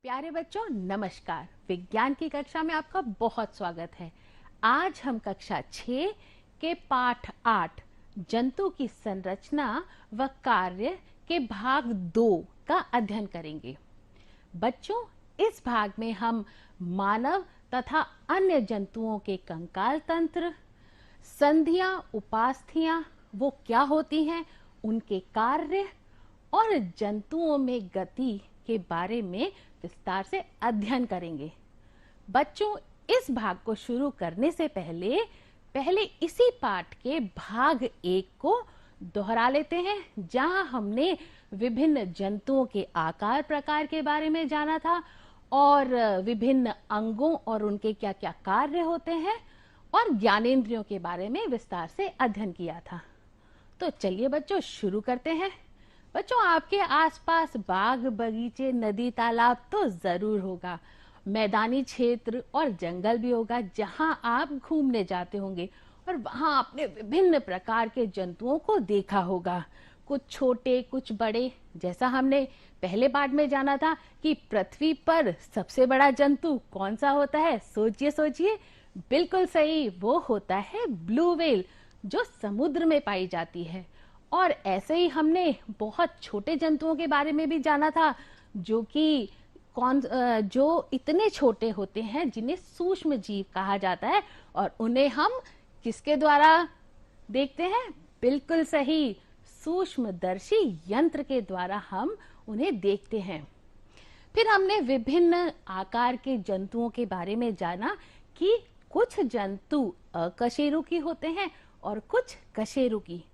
प्यारे बच्चों नमस्कार। विज्ञान की कक्षा में आपका बहुत स्वागत है। आज हम कक्षा 6 के पाठ 8 जंतु की संरचना व कार्य के भाग 2 का अध्ययन करेंगे। बच्चों, इस भाग में हम मानव तथा अन्य जंतुओं के कंकाल तंत्र, संधियां, उपास्थियां वो क्या होती हैं, उनके कार्य और जंतुओं में गति के बारे में विस्तार से अध्ययन करेंगे। बच्चों, इस भाग को शुरू करने से पहले इसी पाठ के भाग 1 को दोहरा लेते हैं, जहां हमने विभिन्न जंतुओं के आकार प्रकार के बारे में जाना था और विभिन्न अंगों और उनके क्या क्या कार्य होते हैं और ज्ञानेंद्रियों के बारे में विस्तार से अध्ययन किया था। तो चलिए बच्चों शुरू करते हैं। बच्चों, आपके आसपास बाग बगीचे नदी तालाब तो जरूर होगा, मैदानी क्षेत्र और जंगल भी होगा जहां आप घूमने जाते होंगे और वहां आपने विभिन्न प्रकार के जंतुओं को देखा होगा, कुछ छोटे कुछ बड़े। जैसा हमने पहले पाठ में जाना था कि पृथ्वी पर सबसे बड़ा जंतु कौन सा होता है, सोचिए सोचिए। बिल्कुल सही, वो होता है ब्लू व्हेल, जो समुद्र में पाई जाती है। और ऐसे ही हमने बहुत छोटे जंतुओं के बारे में भी जाना था, जो इतने छोटे होते हैं जिन्हें सूक्ष्म जीव कहा जाता है, और उन्हें हम किसके द्वारा देखते हैं? बिल्कुल सही, सूक्ष्मदर्शी यंत्र के द्वारा हम उन्हें देखते हैं। फिर हमने विभिन्न आकार के जंतुओं के बारे में जाना कि कुछ जंतु अकशेरुकी होते हैं और कुछ कशेरुकी।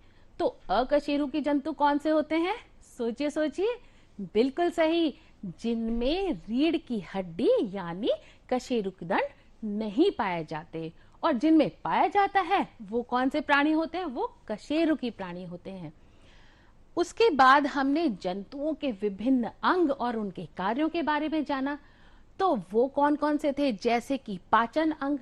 तो अकशेरुकी जंतु कौन से होते हैं? सोचिए सोचिए। बिल्कुल सही, जिनमें रीढ़ की हड्डी यानी कशेरुकदंड नहीं पाए जाते, और जिनमें पाया जाता है वो कौन से प्राणी होते हैं? वो कशेरुकी प्राणी होते हैं। उसके बाद हमने जंतुओं के विभिन्न अंग और उनके कार्यों के बारे में जाना। तो वो कौन कौन से थे? जैसे कि पाचन अंग।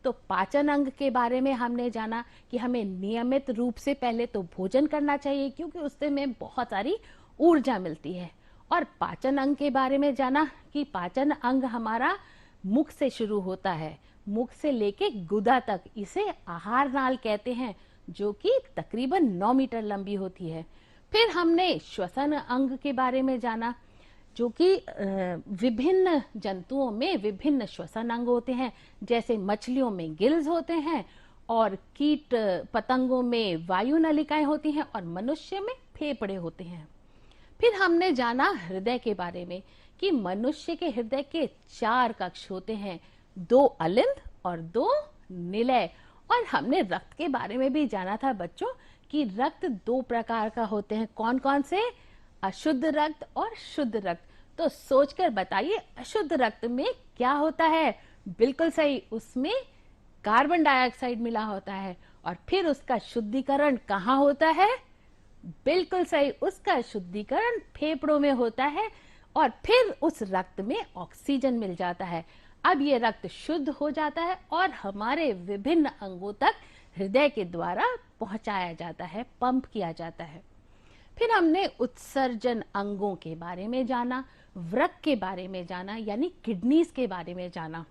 तो पाचन अंग के बारे में हमने जाना कि हमें नियमित रूप से पहले तो भोजन करना चाहिए, क्योंकि उससे में बहुत सारी ऊर्जा मिलती है। और पाचन अंग के बारे में जाना कि पाचन अंग हमारा मुख से शुरू होता है, मुख से लेके गुदा तक। इसे आहार नाल कहते हैं, जो कि तकरीबन 9 मीटर लंबी होती है। फिर हमने श्वसन अंग के बारे में जाना, जो कि विभिन्न जंतुओं में विभिन्न श्वसन अंग होते हैं। जैसे मछलियों में गिल्स होते हैं, और कीट पतंगों में वायु नलिकाएं होती हैं, और मनुष्य में फेफड़े होते हैं। फिर हमने जाना हृदय के बारे में कि मनुष्य के हृदय के 4 कक्ष होते हैं, 2 अलिंद और 2 निलय। और हमने रक्त के बारे में भी जाना था बच्चों कि रक्त 2 प्रकार का होते हैं। कौन कौन से? अशुद्ध रक्त और शुद्ध रक्त। तो सोचकर बताइए, अशुद्ध रक्त में क्या होता है? बिल्कुल सही, उसमें कार्बन डाइऑक्साइड मिला होता है। और फिर उसका शुद्धिकरण कहाँ होता है? बिल्कुल सही, उसका शुद्धिकरण फेफड़ों में होता है, और फिर उस रक्त में ऑक्सीजन मिल जाता है। अब ये रक्त शुद्ध हो जाता है और हमारे विभिन्न अंगों तक हृदय के द्वारा पहुंचाया जाता है, पंप किया जाता है। फिर हमने उत्सर्जन अंगों के बारे में जाना, वृक्क के बारे में जाना, यानी किडनीज के बारे में जाना।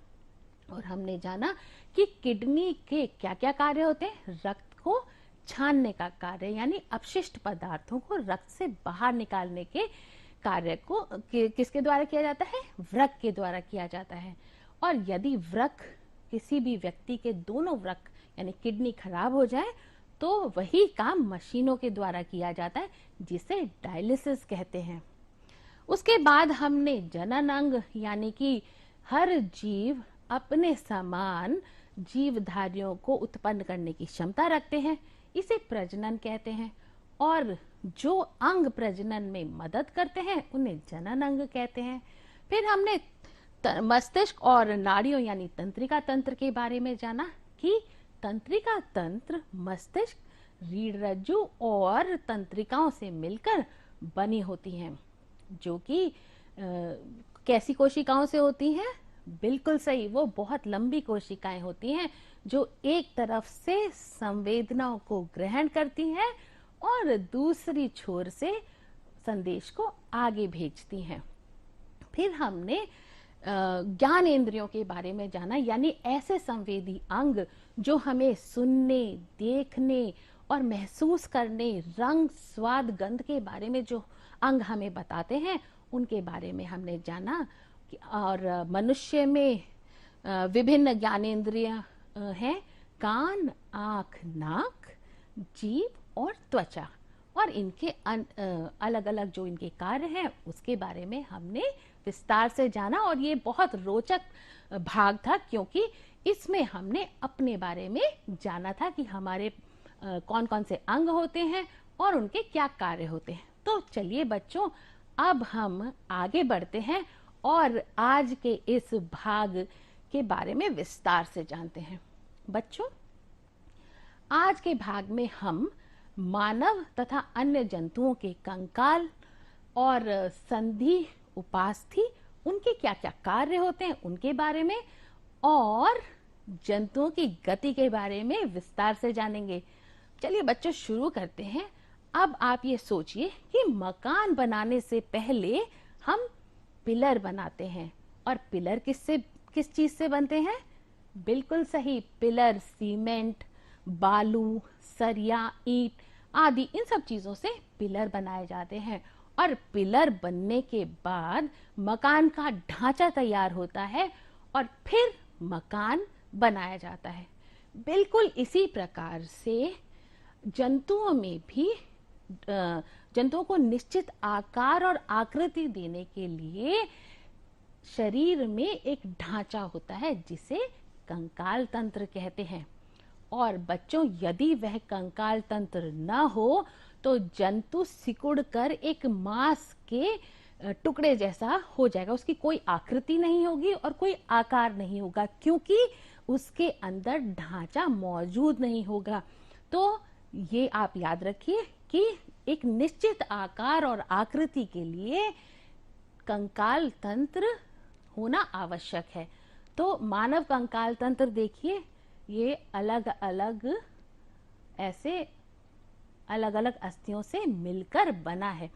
और हमने जाना कि किडनी के क्या क्या कार्य होते हैं? रक्त को छानने का कार्य, यानी अपशिष्ट पदार्थों को रक्त से बाहर निकालने के कार्य को किसके द्वारा किया जाता है? वृक्क के द्वारा किया जाता है। और यदि वृक्क, किसी भी व्यक्ति के दोनों वृक्क यानी किडनी खराब हो जाए, तो वही काम मशीनों के द्वारा किया जाता है, जिसे डायलिसिस कहते हैं। उसके बाद हमने जनन अंग, यानी कि हर जीव अपने समान जीवधारियों को उत्पन्न करने की क्षमता रखते हैं, इसे प्रजनन कहते हैं। और जो अंग प्रजनन में मदद करते हैं उन्हें जनन अंग कहते हैं। फिर हमने मस्तिष्क और नाड़ियों यानी तंत्रिका तंत्र के बारे में जाना कि तंत्रिका तंत्र मस्तिष्क, रीढ़ रज्जु और तंत्रिकाओं से मिलकर बनी होती हैं, जो कि कैसी कोशिकाओं से होती हैं? बिल्कुल सही, वो बहुत लंबी कोशिकाएं होती हैं, जो एक तरफ से संवेदनाओं को ग्रहण करती हैं और दूसरी छोर से संदेश को आगे भेजती हैं। फिर हमने ज्ञान इंद्रियों के बारे में जाना, यानी ऐसे संवेदी अंग जो हमें सुनने, देखने और महसूस करने, रंग, स्वाद, गंध के बारे में जो अंग हमें बताते हैं, उनके बारे में हमने जाना। और मनुष्य में विभिन्न ज्ञानेंद्रियां हैं, कान, आँख, नाक, जीभ और त्वचा, और इनके अलग अलग जो इनके कार्य हैं उसके बारे में हमने विस्तार से जाना। और ये बहुत रोचक भाग था, क्योंकि इसमें हमने अपने बारे में जाना था कि हमारे कौन कौन से अंग होते हैं और उनके क्या कार्य होते हैं। तो चलिए बच्चों, अब हम आगे बढ़ते हैं और आज के इस भाग के बारे में विस्तार से जानते हैं। बच्चों, आज के भाग में हम मानव तथा अन्य जंतुओं के कंकाल और संधि, उपास्थि, उनके क्या क्या कार्य होते हैं उनके बारे में, और जंतुओं की गति के बारे में विस्तार से जानेंगे। चलिए बच्चों, शुरू करते हैं। अब आप ये सोचिए कि मकान बनाने से पहले हम पिलर बनाते हैं, और पिलर किस चीज से बनते हैं? बिल्कुल सही, पिलर सीमेंट, बालू, सरिया, ईंट आदि, इन सब चीजों से पिलर बनाए जाते हैं। और पिलर बनने के बाद मकान का ढांचा तैयार होता है और फिर मकान बनाया जाता है। बिल्कुल इसी प्रकार से जंतुओं में भी जंतुओं को निश्चित आकार और आकृति देने के लिए शरीर में एक ढांचा होता है जिसे कंकाल तंत्र कहते हैं। और बच्चों, यदि वह कंकाल तंत्र न हो तो जंतु सिकुड़ कर एक मांस के टुकड़े जैसा हो जाएगा। उसकी कोई आकृति नहीं होगी और कोई आकार नहीं होगा, क्योंकि उसके अंदर ढांचा मौजूद नहीं होगा। तो ये आप याद रखिए कि एक निश्चित आकार और आकृति के लिए कंकाल तंत्र होना आवश्यक है। तो मानव कंकाल तंत्र देखिए, ये अलग अलग अस्थियों से मिलकर बना है।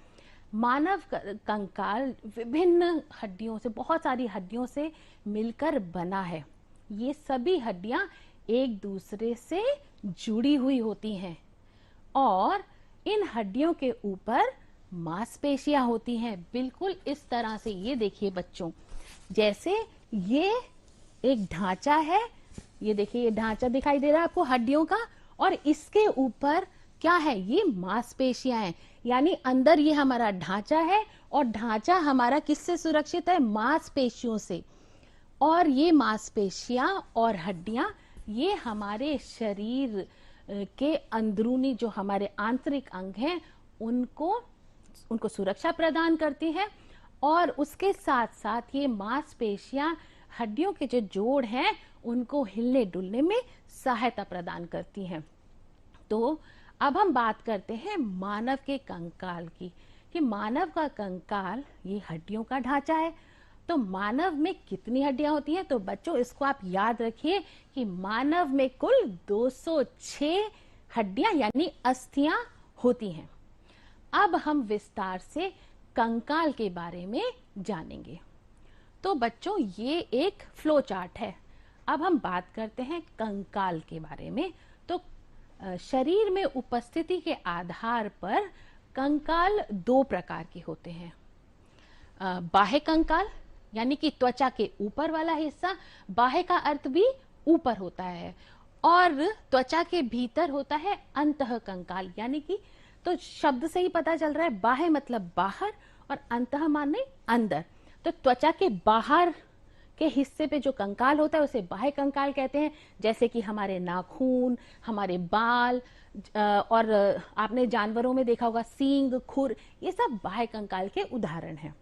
मानव कंकाल विभिन्न हड्डियों से, बहुत सारी हड्डियों से मिलकर बना है। ये सभी हड्डियां एक दूसरे से जुड़ी हुई होती हैं, और इन हड्डियों के ऊपर मांसपेशियां होती हैं। बिल्कुल इस तरह से, ये देखिए बच्चों, जैसे ये एक ढांचा है, ये देखिए ये ढांचा दिखाई दे रहा है आपको हड्डियों का, और इसके ऊपर क्या है? ये मांसपेशियां हैं। यानी अंदर ये हमारा ढांचा है, और ढांचा हमारा किससे सुरक्षित है? मांसपेशियों से। और ये मांसपेशियां और हड्डियां ये हमारे शरीर के अंदरूनी जो हमारे आंतरिक अंग हैं उनको सुरक्षा प्रदान करती हैं। और उसके साथ साथ ये मांसपेशियां हड्डियों के जो जोड़ हैं उनको हिलने डुलने में सहायता प्रदान करती हैं। तो अब हम बात करते हैं मानव के कंकाल की, कि मानव का कंकाल ये हड्डियों का ढांचा है। तो मानव में कितनी हड्डियां होती हैं? तो बच्चों, इसको आप याद रखिए कि मानव में कुल 206 हड्डियां यानी अस्थियां होती हैं। अब हम विस्तार से कंकाल के बारे में जानेंगे। तो बच्चों, ये एक फ्लो चार्ट है। अब हम बात करते हैं कंकाल के बारे में। तो शरीर में उपस्थिति के आधार पर कंकाल दो प्रकार के होते हैं। बाह्य कंकाल यानी कि त्वचा के ऊपर वाला हिस्सा, बाह्य का अर्थ भी ऊपर होता है, और त्वचा के भीतर होता है अंतः कंकाल, यानी कि तो शब्द से ही पता चल रहा है, बाह्य मतलब बाहर और अंतः माने अंदर। तो त्वचा के बाहर के हिस्से पे जो कंकाल होता है उसे बाह्य कंकाल कहते हैं, जैसे कि हमारे नाखून, हमारे बाल, और आपने जानवरों में देखा होगा सींग, खुर, ये सब बाह्य कंकाल के उदाहरण हैं।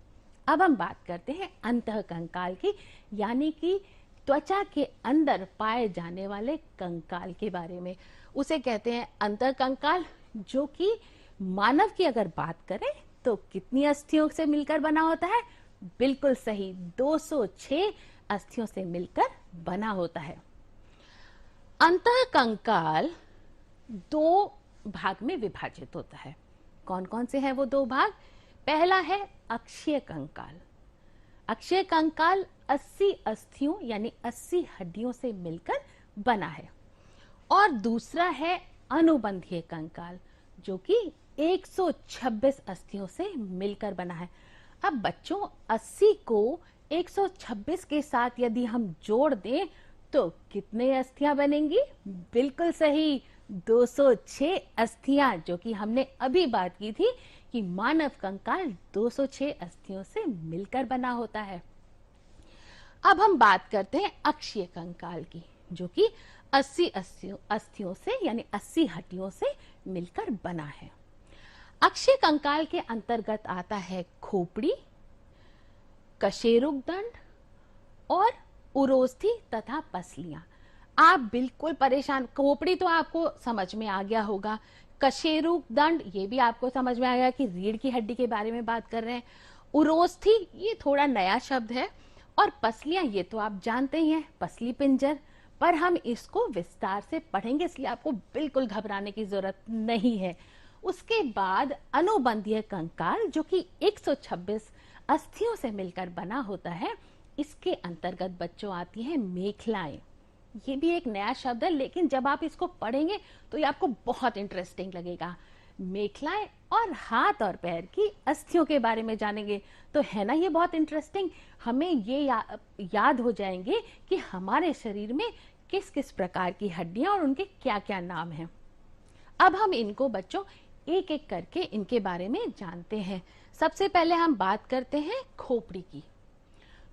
अब हम बात करते हैं अंतः कंकाल की, यानी कि त्वचा के अंदर पाए जाने वाले कंकाल के बारे में। उसे कहते हैं अंतः कंकाल, जो कि मानव की अगर बात करें तो कितनी अस्थियों से मिलकर बना होता है? बिल्कुल सही, 206 अस्थियों से मिलकर बना होता है। अंतः कंकाल दो भाग में विभाजित होता है। कौन कौन से हैं वो दो भाग? पहला है अक्षीय कंकाल। अक्षय कंकाल 80 अस्थियों यानी 80 हड्डियों से मिलकर बना है। और दूसरा है अनुबंधीय कंकाल, जो कि 126 अस्थियों से मिलकर बना है। अब बच्चों 80 को 126 के साथ यदि हम जोड़ दें तो कितने अस्थियां बनेंगी? बिल्कुल सही, 206 अस्थियां, जो कि हमने अभी बात की थी कि मानव कंकाल 206 अस्थियों से मिलकर बना होता है। अब हम बात करते हैं अक्षीय कंकाल की, जो कि 80 अस्थियों से यानी 80 हड्डियों से मिलकर बना है। अक्षीय कंकाल के अंतर्गत आता है खोपड़ी, कशेरुक दंड और उरोस्थि तथा पसलियां। आप बिल्कुल परेशान, खोपड़ी तो आपको समझ में आ गया होगा, कशेरुक दंड ये भी आपको समझ में आ गया कि रीढ़ की हड्डी के बारे में बात कर रहे हैं, उरोस्थि ये थोड़ा नया शब्द है, और पसलियां ये तो आप जानते ही हैं, पसली पिंजर, पर हम इसको विस्तार से पढ़ेंगे इसलिए आपको बिल्कुल घबराने की जरूरत नहीं है। उसके बाद अनुबंधीय कंकाल, जो कि 126 अस्थियों से मिलकर बना होता है, इसके अंतर्गत बच्चों आती हैं मेखलाएं। ये भी एक नया शब्द है, लेकिन जब आप इसको पढ़ेंगे तो ये आपको बहुत इंटरेस्टिंग लगेगा। मेखलाएं और हाथ और पैर की अस्थियों के बारे में जानेंगे, तो है ना ये बहुत इंटरेस्टिंग। हमें ये याद हो जाएंगे कि हमारे शरीर में किस किस प्रकार की हड्डियां और उनके क्या क्या नाम हैं। अब हम इनको बच्चों एक एक करके इनके बारे में जानते हैं। सबसे पहले हम बात करते हैं खोपड़ी की।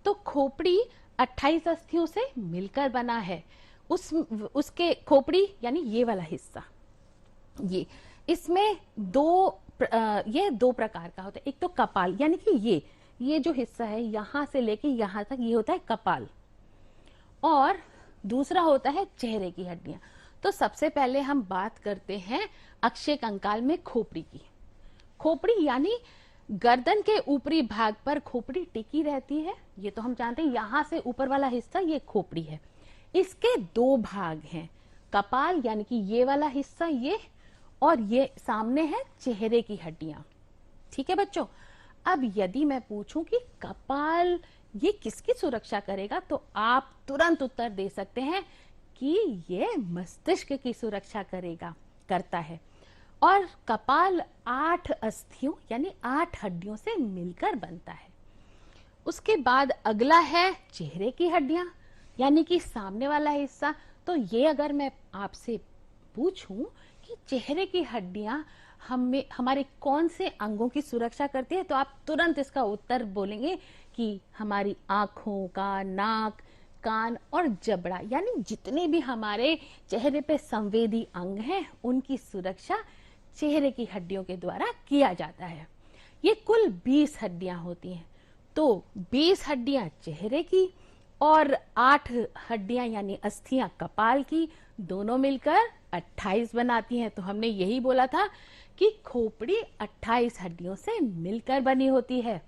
तो खोपड़ी 28 अस्थियों से मिलकर बना है। उसके खोपड़ी यानी ये वाला हिस्सा, ये इसमें ये दो प्रकार का होता है। एक तो कपाल, यानी कि ये जो हिस्सा है यहां से लेके यहां तक, ये होता है कपाल, और दूसरा होता है चेहरे की हड्डियां। तो सबसे पहले हम बात करते हैं अक्षय कंकाल में खोपड़ी की। खोपड़ी यानी गर्दन के ऊपरी भाग पर खोपड़ी टिकी रहती है, ये तो हम जानते हैं। यहां से ऊपर वाला हिस्सा ये खोपड़ी है। इसके दो भाग हैं, कपाल यानी कि ये वाला हिस्सा ये, और ये सामने है चेहरे की हड्डियां। ठीक है बच्चों। अब यदि मैं पूछूं कि कपाल ये किसकी सुरक्षा करेगा, तो आप तुरंत उत्तर दे सकते हैं कि ये मस्तिष्क की सुरक्षा करता है। और कपाल 8 अस्थियों यानी 8 हड्डियों से मिलकर बनता है। उसके बाद अगला है चेहरे की हड्डियां, यानी कि सामने वाला हिस्सा। तो ये अगर मैं आपसे पूछूं कि चेहरे की हड्डियां हमारे कौन से अंगों की सुरक्षा करती है, तो आप तुरंत इसका उत्तर बोलेंगे कि हमारी आंखों का, नाक, कान और जबड़ा, यानी जितने भी हमारे चेहरे पे संवेदी अंग हैं उनकी सुरक्षा चेहरे की हड्डियों के द्वारा किया जाता है। ये कुल 20 हड्डियां होती हैं। तो 20 हड्डियां चेहरे की और 8 हड्डियां यानी अस्थियां कपाल की, दोनों मिलकर 28 बनाती हैं। तो हमने यही बोला था कि खोपड़ी 28 हड्डियों से मिलकर बनी होती है।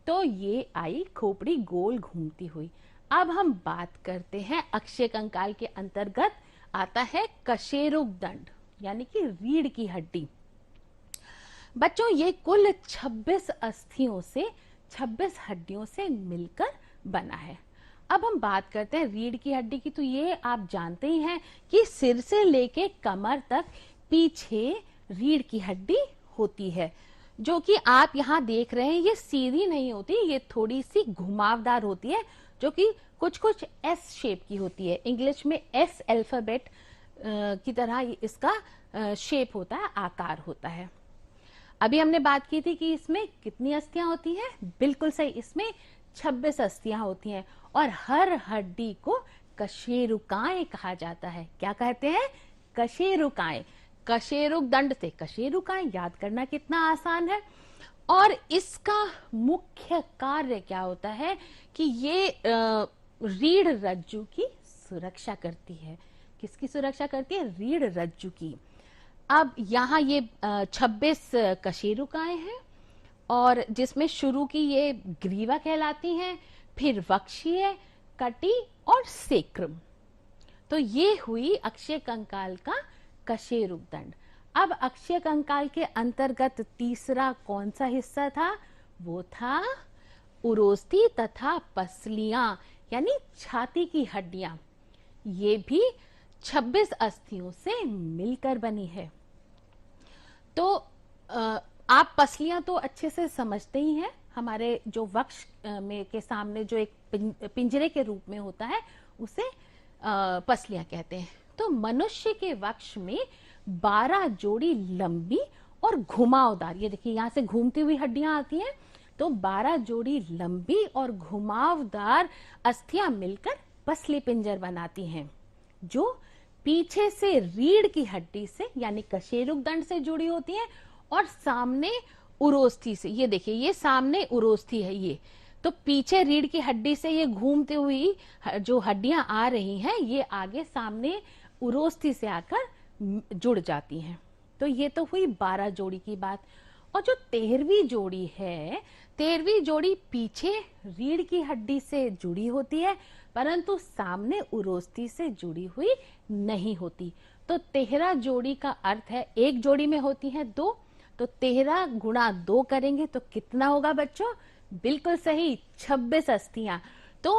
तो ये आई खोपड़ी गोल घूमती हुई। अब हम बात करते हैं अक्षय कंकाल के अंतर्गत आता है कशेरुक दंड, यानी कि रीढ़ की हड्डी। बच्चों ये कुल 26 अस्थियों से 26 हड्डियों से मिलकर बना है। अब हम बात करते हैं रीढ़ की हड्डी की। तो ये आप जानते ही हैं कि सिर से लेके कमर तक पीछे रीढ़ की हड्डी होती है, जो कि आप यहाँ देख रहे हैं। ये सीधी नहीं होती, ये थोड़ी सी घुमावदार होती है, जो कि कुछ कुछ एस शेप की होती है। इंग्लिश में एस अल्फाबेट की तरह इसका शेप होता है, आकार होता है। अभी हमने बात की थी कि इसमें कितनी अस्थियां होती हैं। बिल्कुल सही, इसमें 26 अस्थियां होती हैं, और हर हड्डी को कशेरुकाएं कहा जाता है। क्या कहते हैं? कशेरुकाएं। कशेरुक दंड से कशेरुकाएं याद करना कितना आसान है। और इसका मुख्य कार्य क्या होता है कि ये रीढ़ रज्जु की सुरक्षा करती है। किसकी सुरक्षा करती है? रीढ़ रज्जु की। अब यहाँ ये 26 कशेरुकाएं हैं, और जिसमें शुरू की ये ग्रीवा कहलाती हैं, फिर वक्षीय, कटी और सेक्रम। तो ये हुई अक्षय कंकाल का कशेरुक दंड। अब अक्षय कंकाल के अंतर्गत तीसरा कौन सा हिस्सा था? वो था उरोस्थी तथा पसलियां यानी छाती की हड्डियां, ये भी 26 अस्थियों से मिलकर बनी है। तो आप पसलियां तो अच्छे से समझते ही हैं, हमारे जो वक्ष में के सामने जो एक पिंजरे के रूप में होता है उसे पसलियां कहते हैं। तो मनुष्य के वक्ष में 12 जोड़ी लंबी और घुमावदार, ये देखिए यहां से घूमती हुई हड्डियां आती हैं, तो 12 जोड़ी लंबी और घुमावदार अस्थियां मिलकर पसली पिंजर बनाती हैं, जो पीछे से रीढ़ की हड्डी से यानी कशेरुक दंड से जुड़ी होती हैं और सामने उरोस्थी से। ये देखिए ये सामने उरोस्थी है, ये तो पीछे रीढ़ की हड्डी से ये घूमती हुई जो हड्डियां आ रही हैं ये आगे सामने उरोस्थी से आकर जुड़ जाती हैं। तो ये तो हुई 12 जोड़ी की बात। और जो 13वीं जोड़ी है, 13वीं जोड़ी पीछे रीढ़ की हड्डी से जुड़ी होती है परंतु सामने उरोस्थी से जुड़ी हुई नहीं होती। तो 13 जोड़ी का अर्थ है, एक जोड़ी में होती है 2, तो 13 गुणा 2 करेंगे तो कितना होगा बच्चों? बिल्कुल सही, 26 अस्थियां। तो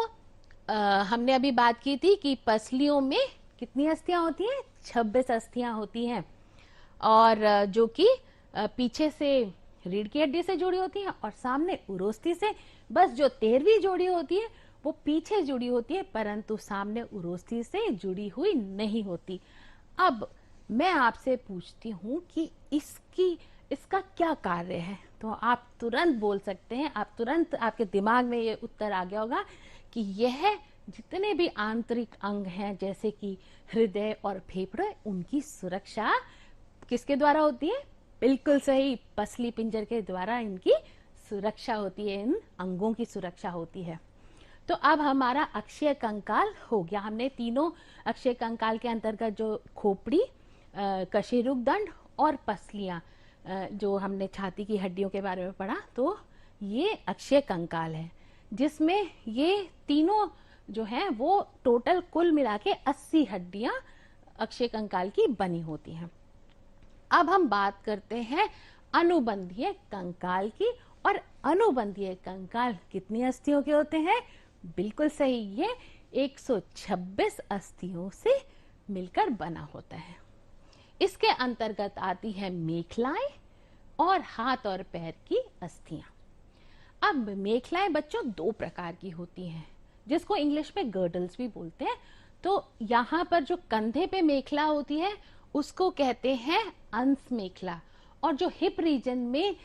हमने अभी बात की थी कि पसलियों में कितनी अस्थियां होती हैं? 26 अस्थियां होती हैं, और जो कि पीछे से रीढ़ की हड्डी से जुड़ी होती हैं और सामने उरोस्थी से। बस जो 13वीं जोड़ी होती है वो पीछे जुड़ी होती है परंतु सामने उरोस्थी से जुड़ी हुई नहीं होती। अब मैं आपसे पूछती हूं कि इसका क्या कार्य है? तो आप तुरंत बोल सकते हैं, आप तुरंत, आपके दिमाग में ये उत्तर आ गया होगा कि यह जितने भी आंतरिक अंग हैं जैसे कि हृदय और फेफड़े, उनकी सुरक्षा किसके द्वारा होती है? बिल्कुल सही, पसली पिंजर के द्वारा इनकी सुरक्षा होती है, इन अंगों की सुरक्षा होती है। तो अब हमारा अक्षय कंकाल हो गया। हमने तीनों अक्षय कंकाल के अंतर्गत जो खोपड़ी, कशेरुक दंड और पसलियां, जो हमने छाती की हड्डियों के बारे में पढ़ा, तो ये अक्षय कंकाल है जिसमें ये तीनों जो हैं वो टोटल कुल मिला के 80 हड्डियां अक्षय कंकाल की बनी होती हैं। अब हम बात करते हैं अनुबंधीय कंकाल की। और अनुबंधीय कंकाल कितनी अस्थियों के होते हैं? बिल्कुल सही, ये 126 अस्थियों से मिलकर बना होता है। इसके अंतर्गत आती है मेखलाएं और हाथ और पैर की अस्थियां। अब मेखलाएं बच्चों 2 प्रकार की होती हैं जिसको इंग्लिश में गर्डल्स भी बोलते हैं। तो यहाँ पर जो कंधे पे मेखला होती है उसको कहते हैं अंश मेखला, और जो हिप रीजन में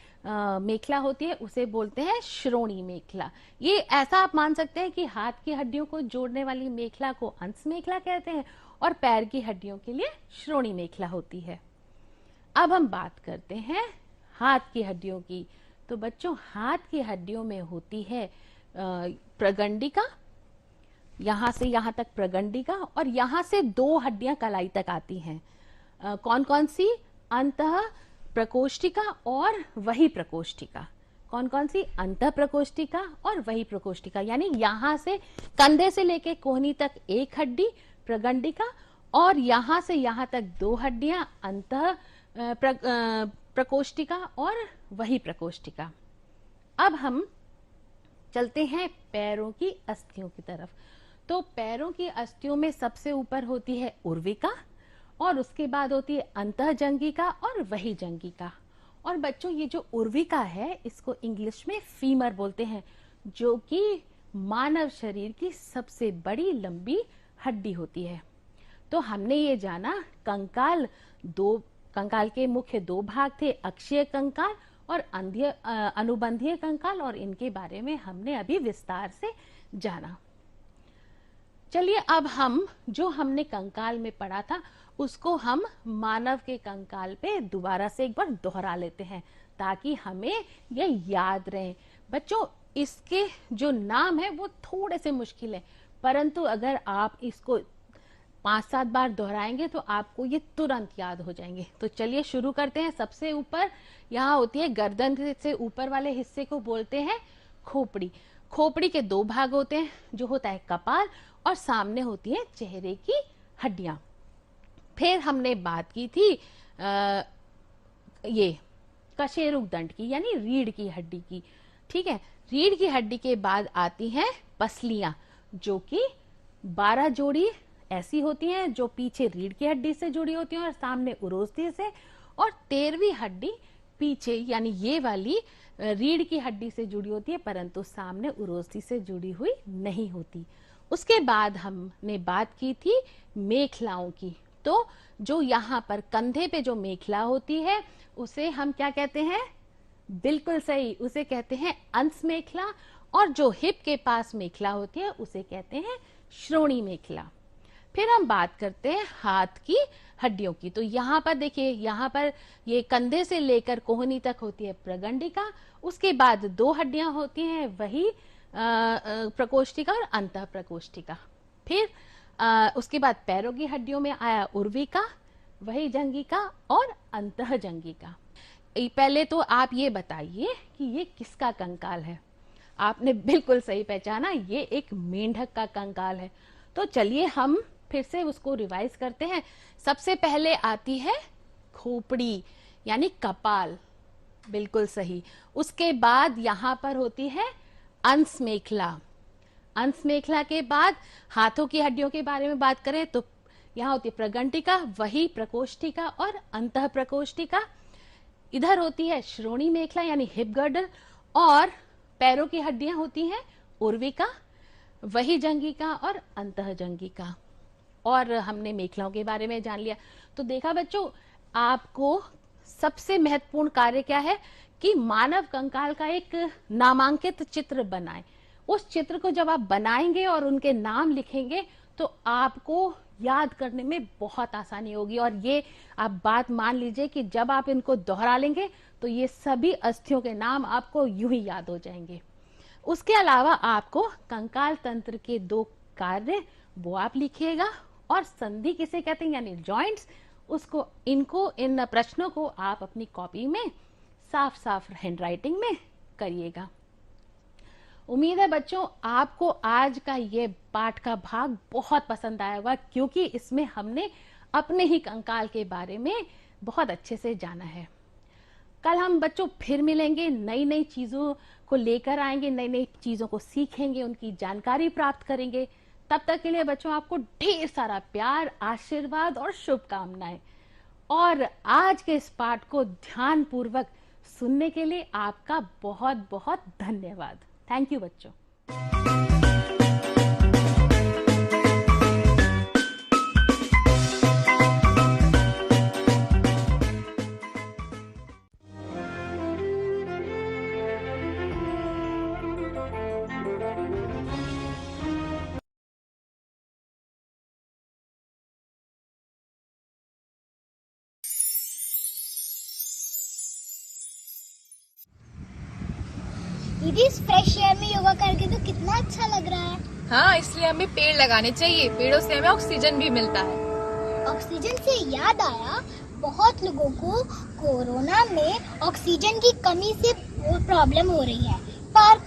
मेखला होती है उसे बोलते हैं श्रोणी मेखला। ये ऐसा आप मान सकते हैं कि हाथ की हड्डियों को जोड़ने वाली मेखला को अंश मेखला कहते हैं और पैर की हड्डियों के लिए श्रोणी मेखला होती है। अब हम बात करते हैं हाथ की हड्डियों की। तो बच्चों हाथ की हड्डियों में होती है प्रगंडिका, यहां से यहां तक प्रगंडिका, और यहां से 2 हड्डियां कलाई तक आती हैं। कौन कौन सी? अंतः प्रकोष्ठिका और वही प्रकोष्ठिका। कौन कौन सी? अंतः प्रकोष्ठिका और वही प्रकोष्ठिका। यानी यहां से कंधे से लेके कोहनी तक 1 हड्डी प्रगंडिका, और यहां से यहां तक 2 हड्डियां अंतः प्रकोष्ठिका और वही प्रकोष्ठिका। अब हम चलते हैं पैरों की अस्थियों की तरफ। तो पैरों की अस्थियों में सबसे ऊपर होती है उर्विका, और उसके बाद होती है अंतःजंगिका और वही जंगिका। और बच्चों ये जो उर्विका है इसको इंग्लिश में फीमर बोलते हैं, जो कि मानव शरीर की सबसे बड़ी लंबी हड्डी होती है। तो हमने ये जाना कंकाल के मुख्य 2 भाग थे, अक्षीय कंकाल और अनुबंधीय कंकाल, और इनके बारे में हमने अभी विस्तार से जाना। चलिए अब हम जो हमने कंकाल में पढ़ा था उसको हम मानव के कंकाल पे दोबारा से एक बार दोहरा लेते हैं ताकि हमें ये याद रहे। बच्चों इसके जो नाम है वो थोड़े से मुश्किल है, परंतु अगर आप इसको 5-7 बार दोहराएंगे तो आपको ये तुरंत याद हो जाएंगे। तो चलिए शुरू करते हैं। सबसे ऊपर यहाँ होती है गर्दन से ऊपर वाले हिस्से को बोलते हैं खोपड़ी। खोपड़ी के 2 भाग होते हैं, जो होता है कपाल और सामने होती है चेहरे की हड्डियां। फिर हमने बात की थी ये कशेरुक दंड की, यानी रीढ़ की हड्डी की। ठीक है। रीढ़ की हड्डी के बाद आती हैं पसलियां, जो कि 12 जोड़ी ऐसी होती हैं जो पीछे रीढ़ की हड्डी से जुड़ी होती हैं और सामने उरोस्थी से, और 13वीं हड्डी पीछे यानी ये वाली रीढ़ की हड्डी से जुड़ी होती है, परंतु सामने उरोस्थी से जुड़ी हुई नहीं होती। उसके बाद हमने बात की थी मेखलाओं की। तो जो यहाँ पर कंधे पे जो मेखला होती है उसे हम क्या कहते हैं? बिल्कुल सही, उसे कहते हैं अंश मेखला। और जो हिप के पास मेखला होती है उसे कहते हैं श्रोणी मेखला। फिर हम बात करते हैं हाथ की हड्डियों की। तो यहाँ पर देखिए, यहाँ पर ये कंधे से लेकर कोहनी तक होती है प्रगंडिका। उसके बाद 2 हड्डियां होती हैं, वही प्रकोष्ठिका और अंतः प्रकोष्ठिका। फिर उसके बाद पैरों की हड्डियों में आया उर्विका, वही जंगिका और अंतः जंगिका। पहले तो आप ये बताइए कि ये किसका कंकाल है? आपने बिल्कुल सही पहचाना, ये एक मेंढक का कंकाल है। तो चलिए हम फिर से उसको रिवाइज करते हैं। सबसे पहले आती है खोपड़ी यानी कपाल, बिल्कुल सही। उसके बाद यहाँ पर होती है अंश मेखला। अंश मेखला के बाद हाथों की हड्डियों के बारे में बात करें तो यहाँ होती है प्रगंटिका, वही प्रकोष्ठिका और अंतः प्रकोष्ठिका। इधर होती है श्रोणी मेखला यानी हिप गर्डल, और पैरों की हड्डियां होती हैं उर्विका, वही जंगिका और अंतः जंगिका। और हमने मेखलाओं के बारे में जान लिया। तो देखा बच्चों, आपको सबसे महत्वपूर्ण कार्य क्या है कि मानव कंकाल का एक नामांकित चित्र बनाएं। उस चित्र को जब आप बनाएंगे और उनके नाम लिखेंगे तो आपको याद करने में बहुत आसानी होगी। और ये आप बात मान लीजिए कि जब आप इनको दोहरा लेंगे तो ये सभी अस्थियों के नाम आपको यूं ही याद हो जाएंगे। उसके अलावा आपको कंकाल तंत्र के 2 कार्य वो आप लिखिएगा, और संधि किसे कहते हैं यानी जॉइंट्स, उसको इन प्रश्नों को आप अपनी कॉपी में साफ साफ हैंडराइटिंग में करिएगा। उम्मीद है बच्चों आपको आज का ये पाठ का भाग बहुत पसंद आया होगा, क्योंकि इसमें हमने अपने ही कंकाल के बारे में बहुत अच्छे से जाना है। कल हम बच्चों फिर मिलेंगे, नई नई चीजों को लेकर आएंगे, नई नई चीजों को सीखेंगे, उनकी जानकारी प्राप्त करेंगे। तब तक के लिए बच्चों आपको ढेर सारा प्यार, आशीर्वाद और शुभकामनाएं। और आज के इस पाठ को ध्यान पूर्वक सुनने के लिए आपका बहुत बहुत धन्यवाद। थैंक यू बच्चों। दीदी इस फ्रेश एयर में योगा करके तो कितना अच्छा लग रहा है। हाँ, इसलिए हमें पेड़ लगाने चाहिए। पेड़ों से हमें ऑक्सीजन भी मिलता है। ऑक्सीजन से याद आया, बहुत लोगों को कोरोना में ऑक्सीजन की कमी से प्रॉब्लम हो रही है, पर